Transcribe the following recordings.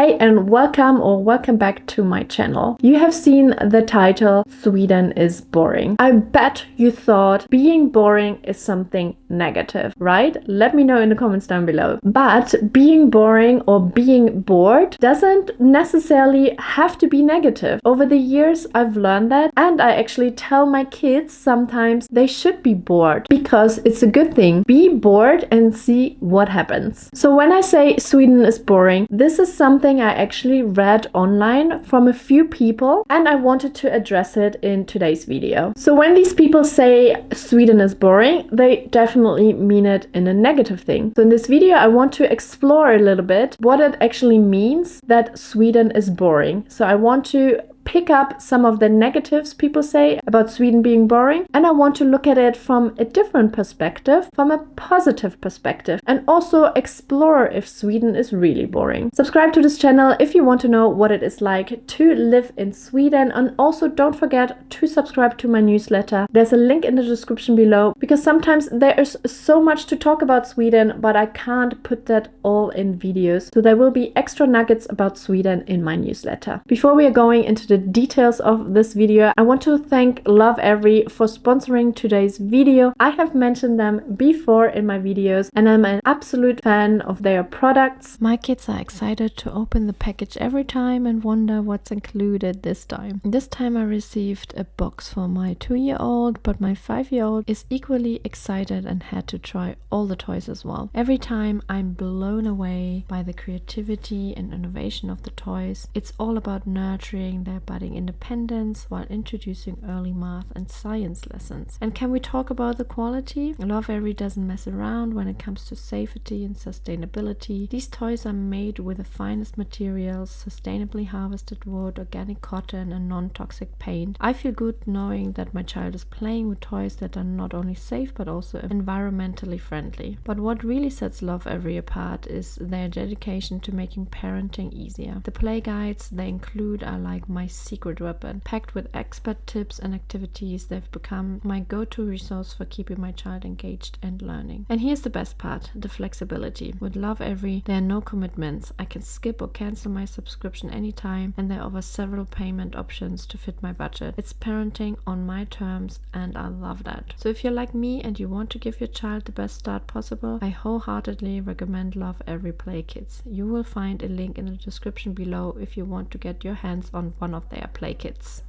Hi and welcome back to my channel. You have seen the title, Sweden is boring. I bet you thought being boring is something negative, right? Let me know in the comments down below. But being boring or being bored doesn't necessarily have to be negative. Over the years, I've learned that, and I actually tell my kids sometimes they should be bored because it's a good thing. Be bored and see what happens. So when I say Sweden is boring, this is something I actually read online from a few people, and I wanted to address it in today's video. So when these people say Sweden is boring, they definitely mean it in a negative thing. So in this video, I want to explore a little bit what it actually means that Sweden is boring. So I want to pick up some of the negatives people say about Sweden being boring, and I want to look at it from a different perspective, from a positive perspective, and also explore if Sweden is really boring. Subscribe to this channel if you want to know what it is like to live in Sweden, and also don't forget to subscribe to my newsletter. There's a link in the description below, because sometimes there is so much to talk about Sweden, but I can't put that all in videos. So there will be extra nuggets about Sweden in my newsletter. Before we are going into the details of this video, I want to thank Lovevery for sponsoring today's video. I have mentioned them before in my videos, and I'm an absolute fan of their products. My kids are excited to open the package every time and wonder what's included this time. This time I received a box for my 2-year-old, but my 5-year-old is equally excited and had to try all the toys as well. Every time I'm blown away by the creativity and innovation of the toys. It's all about nurturing their budding independence while introducing early math and science lessons. And can we talk about the quality? Lovevery doesn't mess around when it comes to safety and sustainability. These toys are made with the finest materials, sustainably harvested wood, organic cotton, and non-toxic paint. I feel good knowing that my child is playing with toys that are not only safe but also environmentally friendly. But what really sets Lovevery apart is their dedication to making parenting easier. The play guides they include are like my secret weapon. Packed with expert tips and activities, they've become my go-to resource for keeping my child engaged and learning. And here's the best part, the flexibility. With Lovevery, there are no commitments. I can skip or cancel my subscription anytime, and they offer several payment options to fit my budget. It's parenting on my terms, and I love that. So if you're like me and you want to give your child the best start possible, I wholeheartedly recommend Lovevery Play Kits. You will find a link in the description below if you want to get your hands on one of their play kits.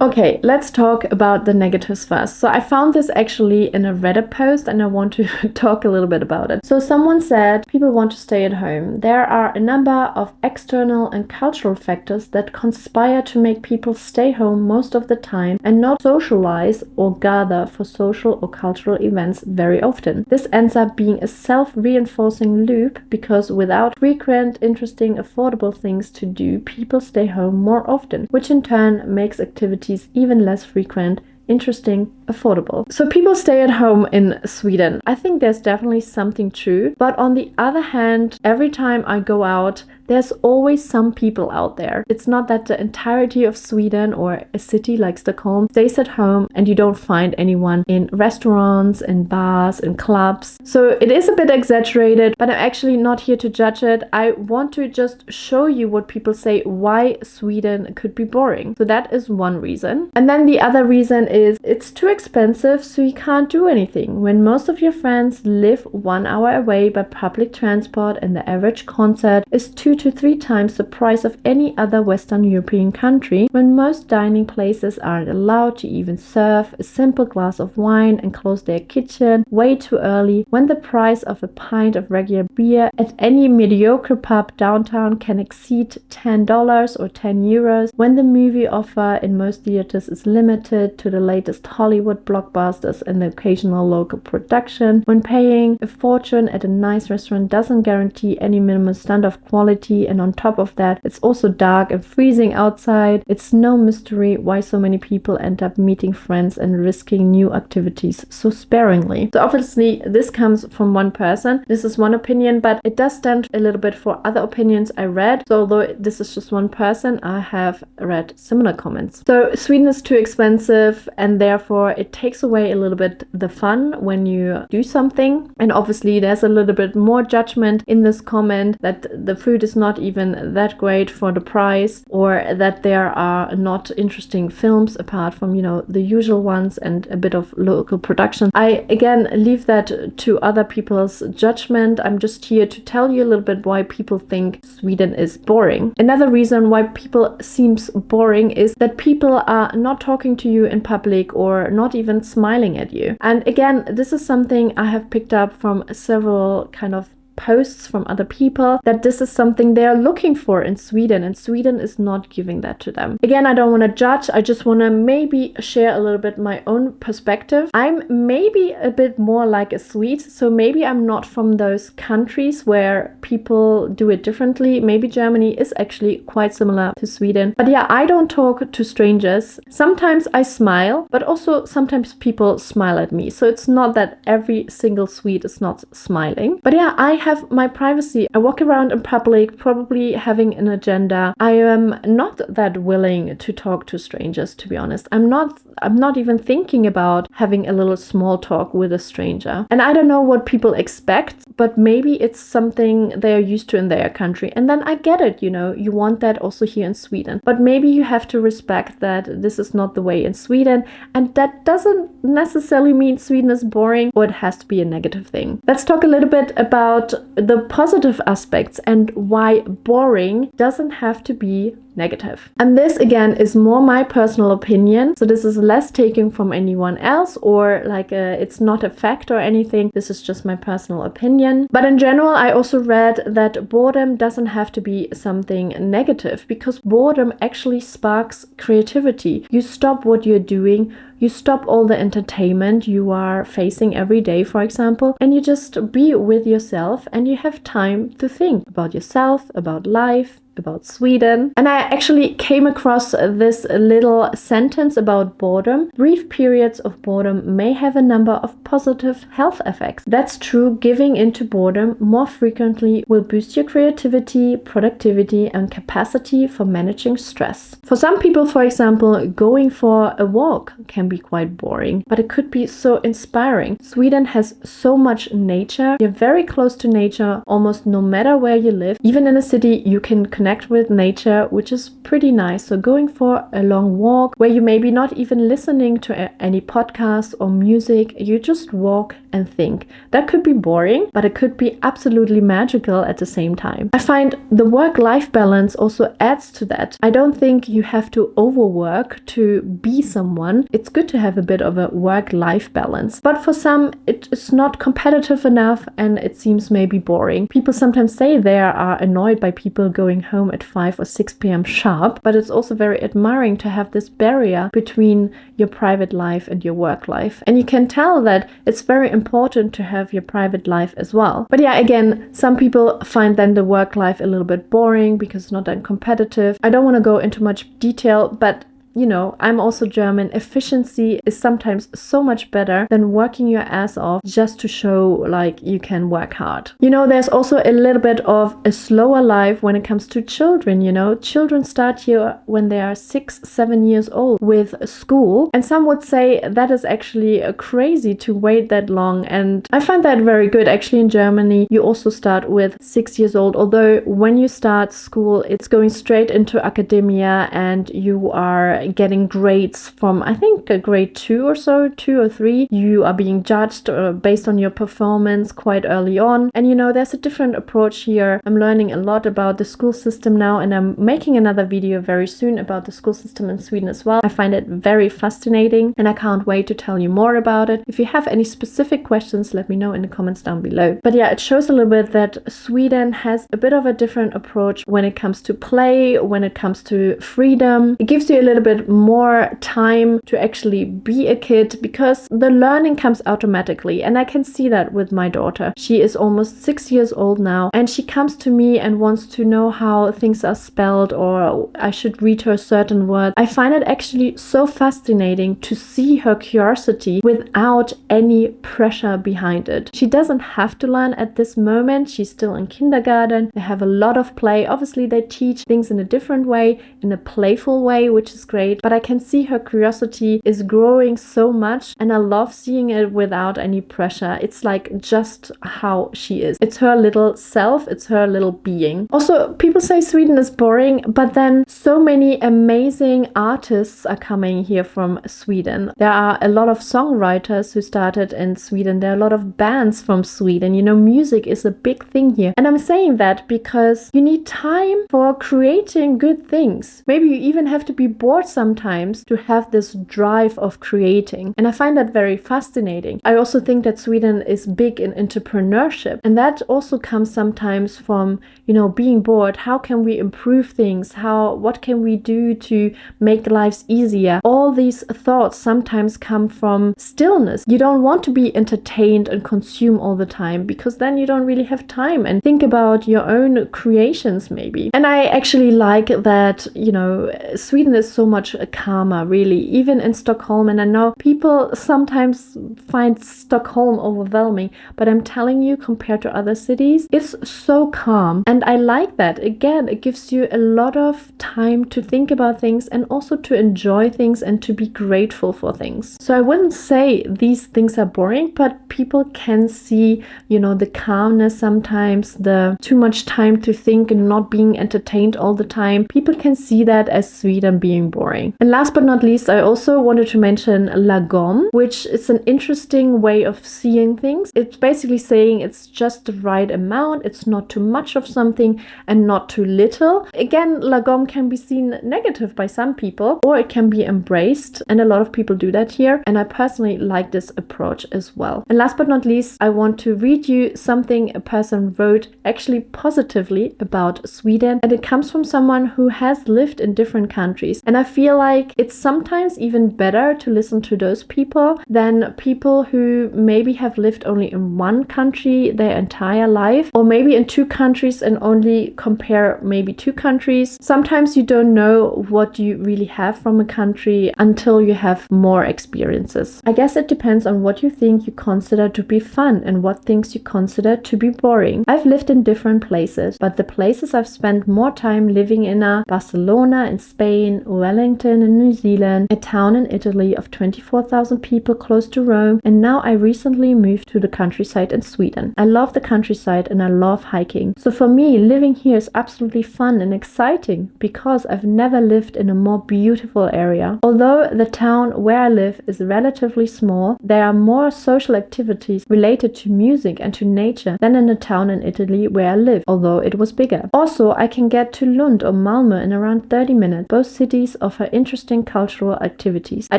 Okay, let's talk about the negatives first. So I found this actually in a Reddit post, and I want to talk a little bit about it. So someone said people want to stay at home. There are a number of external and cultural factors that conspire to make people stay home most of the time and not socialize or gather for social or cultural events very often. This ends up being a self-reinforcing loop, because without frequent, interesting, affordable things to do, people stay home more often, which in turn makes activities even less frequent, interesting, affordable. So people stay at home in Sweden. I think there's definitely something true. But on the other hand, every time I go out, there's always some people out there. It's not that the entirety of Sweden or a city like Stockholm stays at home and you don't find anyone in restaurants, in bars, in clubs. So it is a bit exaggerated, but I'm actually not here to judge it. I want to just show you what people say why Sweden could be boring. So that is one reason. And then the other reason is it's too expensive, so you can't do anything. When most of your friends live 1 hour away by public transport and the average concert is 2 to 3 times the price of any other Western European country, when most dining places aren't allowed to even serve a simple glass of wine and close their kitchen way too early, when the price of a pint of regular beer at any mediocre pub downtown can exceed $10 or €10, when the movie offer in most theaters is limited to the latest Hollywood blockbusters and the occasional local production, when paying a fortune at a nice restaurant doesn't guarantee any minimum standard of quality, and on top of that, it's also dark and freezing outside. It's no mystery why so many people end up meeting friends and risking new activities so sparingly. So obviously this comes from one person. This is one opinion, but it does stand a little bit for other opinions I read. So although this is just one person, I have read similar comments. So Sweden is too expensive, and therefore or it takes away a little bit the fun when you do something. And obviously there's a little bit more judgment in this comment that the food is not even that great for the price, or that there are not interesting films apart from, you know, the usual ones and a bit of local production. I again leave that to other people's judgment. I'm just here to tell you a little bit why people think Sweden is boring. Another reason why people seems boring is that people are not talking to you in public or not even smiling at you. And again, this is something I have picked up from several kind of posts from other people, that this is something they are looking for in Sweden, and Sweden is not giving that to them. Again, I don't want to judge, I just want to maybe share a little bit my own perspective. I'm maybe a bit more like a Swede, so maybe I'm not from those countries where people do it differently. Maybe Germany is actually quite similar to Sweden. But yeah, I don't talk to strangers. Sometimes I smile, but also sometimes people smile at me. So it's not that every single Swede is not smiling. But yeah, I have my privacy. I walk around in public, probably having an agenda. I am not that willing to talk to strangers, to be honest. I'm not even thinking about having a little small talk with a stranger. And I don't know what people expect, but maybe it's something they are used to in their country. And then I get it, you know, you want that also here in Sweden. But maybe you have to respect that this is not the way in Sweden. And that doesn't necessarily mean Sweden is boring or it has to be a negative thing. Let's talk a little bit about the positive aspects and why boring doesn't have to be negative. And this again is more my personal opinion. So this is less taken from anyone else, or like it's not a fact or anything. This is just my personal opinion. But in general, I also read that boredom doesn't have to be something negative, because boredom actually sparks creativity. You stop what you're doing, you stop all the entertainment you are facing every day, for example, and you just be with yourself and you have time to think about yourself, about life, about Sweden. And I actually came across this little sentence about boredom. Brief periods of boredom may have a number of positive health effects. That's true. Giving into boredom more frequently will boost your creativity, productivity, and capacity for managing stress. For some people, for example, going for a walk can be quite boring, but it could be so inspiring. Sweden has so much nature. You're very close to nature almost no matter where you live. Even in a city, you can connect with nature, which is pretty nice. So going for a long walk where you maybe not even listening to any podcast or music, you just walk and think. That could be boring, but it could be absolutely magical at the same time. I find the work-life balance also adds to that. I don't think you have to overwork to be someone. It's good to have a bit of a work-life balance. But for some, it's not competitive enough and it seems maybe boring. People sometimes say they are annoyed by people going home at 5 or 6 p.m. sharp, but it's also very admiring to have this barrier between your private life and your work life. And you can tell that it's very important to have your private life as well. But yeah, again, some people find then the work life a little bit boring because it's not that competitive. I don't want to go into much detail, but you know, I'm also German. Efficiency is sometimes so much better than working your ass off just to show like you can work hard. You know, there's also a little bit of a slower life when it comes to children, you know. Children start here when they are 6-7 years old with school. And some would say that is actually crazy to wait that long. And I find that very good. Actually, in Germany, you also start with 6 years old. Although when you start school, it's going straight into academia and you are getting grades from, I think, grade 2 or so, 2 or 3. You are being judged based on your performance quite early on. And you know, there's a different approach here. I'm learning a lot about the school system now, and I'm making another video very soon about the school system in Sweden as well. I find it very fascinating and I can't wait to tell you more about it. If you have any specific questions, let me know in the comments down below. But yeah, it shows a little bit that Sweden has a bit of a different approach when it comes to play, when it comes to freedom. It gives you a little bit more time to actually be a kid because the learning comes automatically. And I can see that with my daughter. She is almost 6 years old now and she comes to me and wants to know how things are spelled or I should read her certain word. I find it actually so fascinating to see her curiosity without any pressure behind it. She doesn't have to learn at this moment. She's still in kindergarten. They have a lot of play. Obviously, they teach things in a different way, in a playful way, which is great. great, but I can see her curiosity is growing so much, and I love seeing it without any pressure. It's like just how she is. It's her little self, it's her little being. Also, people say Sweden is boring, but then so many amazing artists are coming here from Sweden. There are a lot of songwriters who started in Sweden. There are a lot of bands from Sweden. You know, music is a big thing here. And I'm saying that because you need time for creating good things. Maybe you even have to be bored sometimes to have this drive of creating. And I find that very fascinating. I also think that Sweden is big in entrepreneurship. And that also comes sometimes from, you know, being bored. How can we improve things? What can we do to make lives easier? All these thoughts sometimes come from stillness. You don't want to be entertained and consume all the time, because then you don't really have time and think about your own creations maybe. And I actually like that, you know, Sweden is so much calmer, really, even in Stockholm. And I know people sometimes find Stockholm overwhelming, but I'm telling you, compared to other cities, it's so calm. And I like that. Again, it gives you a lot of time to think about things and also to enjoy things and to be grateful for things. So I wouldn't say these things are boring, but people can see, you know, the calmness sometimes, the too much time to think and not being entertained all the time. People can see that as Sweden being boring. And last but not least, I also wanted to mention lagom, which is an interesting way of seeing things. It's basically saying it's just the right amount. It's not too much of something and not too little. Again, lagom can be seen negative by some people, or it can be embraced, and a lot of people do that here. And I personally like this approach as well. And last but not least, I want to read you something a person wrote actually positively about Sweden, and it comes from someone who has lived in different countries. And I feel like it's sometimes even better to listen to those people than people who maybe have lived only in one country their entire life, or maybe in two countries and only compare maybe two countries. Sometimes you don't know what you really have from a country until you have more experiences. I guess it depends on what you think you consider to be fun and what things you consider to be boring. I've lived in different places, but the places I've spent more time living in are Barcelona in Spain, Wellington in New Zealand, a town in Italy of 24,000 people close to Rome, and now I recently moved to the countryside in Sweden. I love the countryside and I love hiking. So for me, living here is absolutely fun and exciting because I've never lived in a more beautiful area. Although the town where I live is relatively small, there are more social activities related to music and to nature than in the town in Italy where I live, although it was bigger. Also, I can get to Lund or Malmö in around 30 minutes. Both cities offer interesting cultural activities. I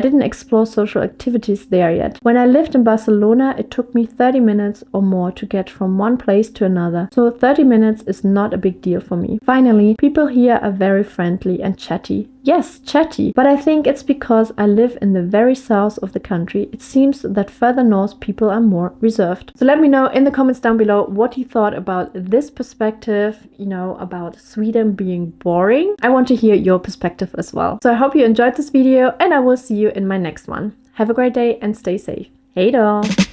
didn't explore social activities there yet. When I lived in Barcelona, it took me 30 minutes or more to get from one place to another, so 30 minutes is not a big deal for me. Finally, people here are very friendly and chatty. Yes, chatty, but I think it's because I live in the very south of the country. It seems that further north people are more reserved. So let me know in the comments down below what you thought about this perspective, you know, about Sweden being boring. I want to hear your perspective as well. So I hope you enjoyed this video, and I will see you in my next one. Have a great day and stay safe. Hey då!